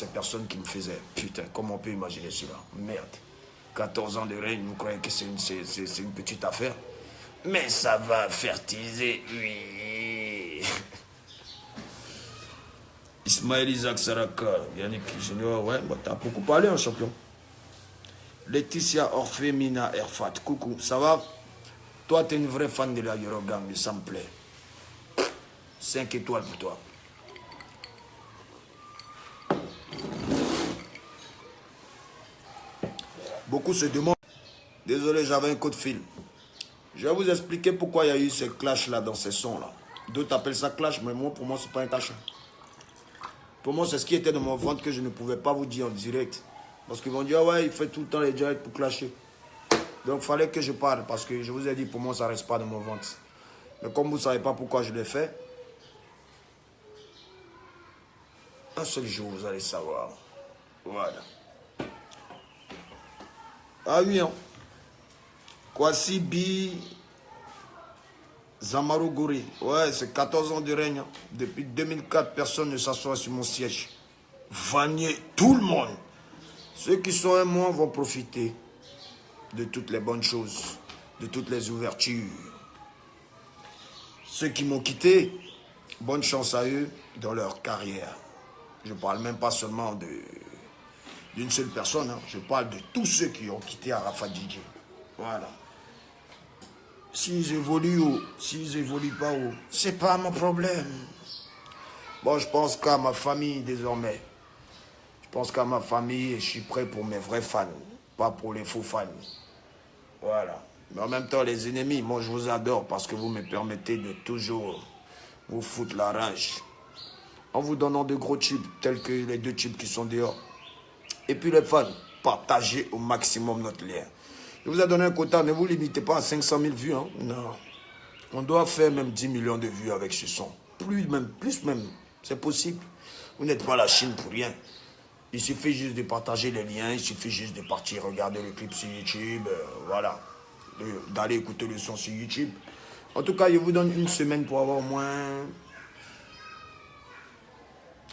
Ces personnes qui me faisaient, putain, comment on peut imaginer cela? Merde. 14 ans de règne, vous croyez que c'est une petite affaire? Mais ça va fertiliser, oui. Ismaël Isaac Saraka, Yannick Junior, ouais, bah, t'as beaucoup parlé, hein, champion. Laetitia Orphée Mina Erfat, coucou, ça va? Toi, t'es une vraie fan de la Eurogang, ça me plaît. 5 étoiles pour toi. Beaucoup se demandent. Désolé, j'avais un coup de fil. Je vais vous expliquer pourquoi il y a eu ces clashs-là dans ces sons-là. D'autres appellent ça clash, mais moi, pour moi, c'est pas un clash. Pour moi, c'est ce qui était dans mon ventre que je ne pouvais pas vous dire en direct. Parce qu'ils vont dire, ouais, il fait tout le temps les directs pour clasher. Donc, il fallait que je parle, parce que je vous ai dit, pour moi, ça ne reste pas dans mon ventre. Mais comme vous ne savez pas pourquoi je l'ai fait, un seul jour, vous allez savoir. Voilà. Ah oui, hein. Kwasi Bi Zamaru Gori. Ouais, c'est 14 ans de règne. Hein. Depuis 2004, personne ne s'assoit sur mon siège. Vanier, tout le monde. Ceux qui sont un mois vont profiter de toutes les bonnes choses, de toutes les ouvertures. Ceux qui m'ont quitté, bonne chance à eux dans leur carrière. Je ne parle même pas seulement d'une seule personne. Hein. Je parle de tous ceux qui ont quitté Arafat DJ. Voilà. S'ils évoluent ou s'ils évoluent pas où, c'est pas mon problème. Bon, je pense qu'à ma famille désormais. Je pense qu'à ma famille et je suis prêt pour mes vrais fans, pas pour les faux fans. Voilà. Mais en même temps, les ennemis, moi je vous adore parce que vous me permettez de toujours vous foutre la rage. En vous donnant de gros tubes tels que les 2 tubes qui sont dehors. Et puis les fans, partagez au maximum notre lien. Je vous ai donné un quota, ne vous limitez pas à 500 000 vues. Hein? Non. On doit faire même 10 millions de vues avec ce son. Plus même. C'est possible. Vous n'êtes pas la Chine pour rien. Il suffit juste de partager les liens, il suffit juste de partir regarder le clip sur YouTube, voilà. D'aller écouter le son sur YouTube. En tout cas, je vous donne une semaine pour avoir au moins...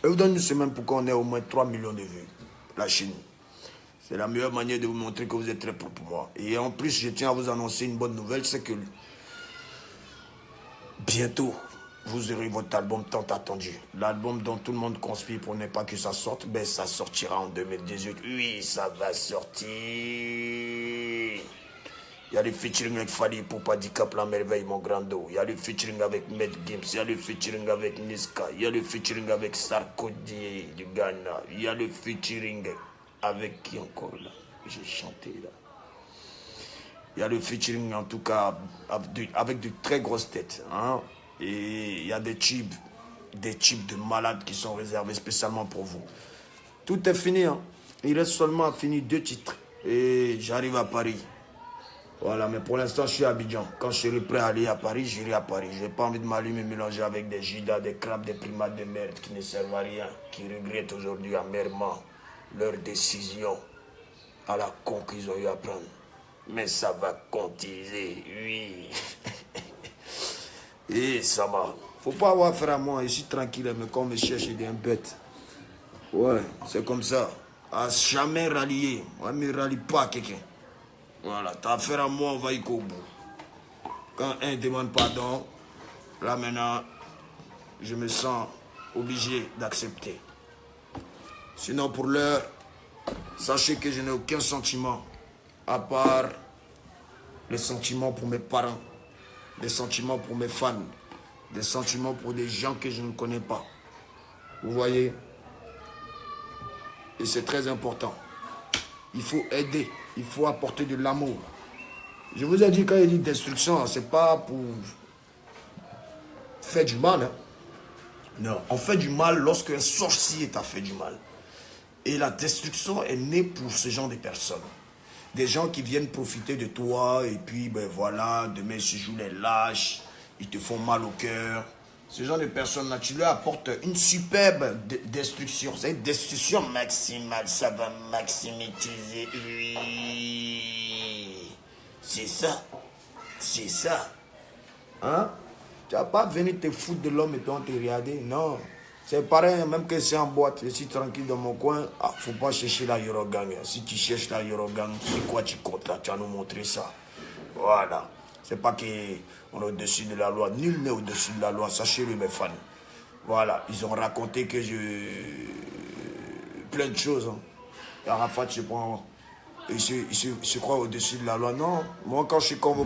Je vous donne une semaine pour qu'on ait au moins 3 millions de vues. La Chine. C'est la meilleure manière de vous montrer que vous êtes très propre pour moi. Et en plus, je tiens à vous annoncer une bonne nouvelle, c'est que bientôt, vous aurez votre album tant attendu. L'album dont tout le monde conspire pour ne pas que ça sorte, ben ça sortira en 2018. Oui, ça va sortir. Il y a le featuring avec Fali pour pas Dicap la merveille, mon grand dos. Il y a le featuring avec Med Gims. Il y a le featuring avec Niska. Il y a le featuring avec Sarkodie du Ghana. Il y a le featuring avec qui encore là? J'ai chanté là. Il y a le featuring en tout cas avec de très grosses têtes. Hein? Et il y a des tubes de malades qui sont réservés spécialement pour vous. Tout est fini. Hein? Il reste seulement à finir 2 titres. Et j'arrive à Paris. Voilà, mais pour l'instant, je suis à Abidjan. Quand je serai prêt à aller à Paris, j'irai à Paris. Je n'ai pas envie de m'allumer, mélanger avec des judas, des crabes, des primates de merde qui ne servent à rien, qui regrettent aujourd'hui amèrement leur décision à la con qu'ils ont eu à prendre. Mais ça va continuer, oui. Et ça va. Faut pas avoir affaire à moi, je suis tranquille, mais quand on me cherche, il est un bête. Ouais, c'est comme ça. À jamais rallier. On ne me rallie pas à quelqu'un. Voilà, t'as affaire à moi, on va y qu'au bout. Quand un demande pardon, là maintenant, je me sens obligé d'accepter. Sinon, pour l'heure, sachez que je n'ai aucun sentiment, à part les sentiments pour mes parents, des sentiments pour mes fans, des sentiments pour des gens que je ne connais pas. Vous voyez? Et c'est très important. Il faut aider, il faut apporter de l'amour. Je vous ai dit, quand il dit destruction, c'est pas pour faire du mal. Hein. Non, on fait du mal lorsque un sorcier t'a fait du mal. Et la destruction est née pour ce genre de personnes. Des gens qui viennent profiter de toi et puis, ben voilà, demain, ils se jouent les lâches, ils te font mal au cœur. Ce genre de personnes-là, tu leur apportes une superbe destruction. C'est une destruction maximale, ça va maximiser. Oui. C'est ça. C'est ça. Hein? Tu vas pas venir te foutre de l'homme et toi te regarder. Non. C'est pareil, même que c'est en boîte, je suis tranquille dans mon coin. Ah, faut pas chercher la Eurogang. Si tu cherches la Eurogang, c'est quoi tu comptes là? Tu vas nous montrer ça. Voilà. C'est pas qu'on est au-dessus de la loi. Nul n'est au-dessus de la loi. Sachez-le, mes fans. Voilà. Ils ont raconté que plein de choses. Hein. Arafat, je prends. Il se croit au-dessus de la loi. Non. Moi, quand je suis convoqué.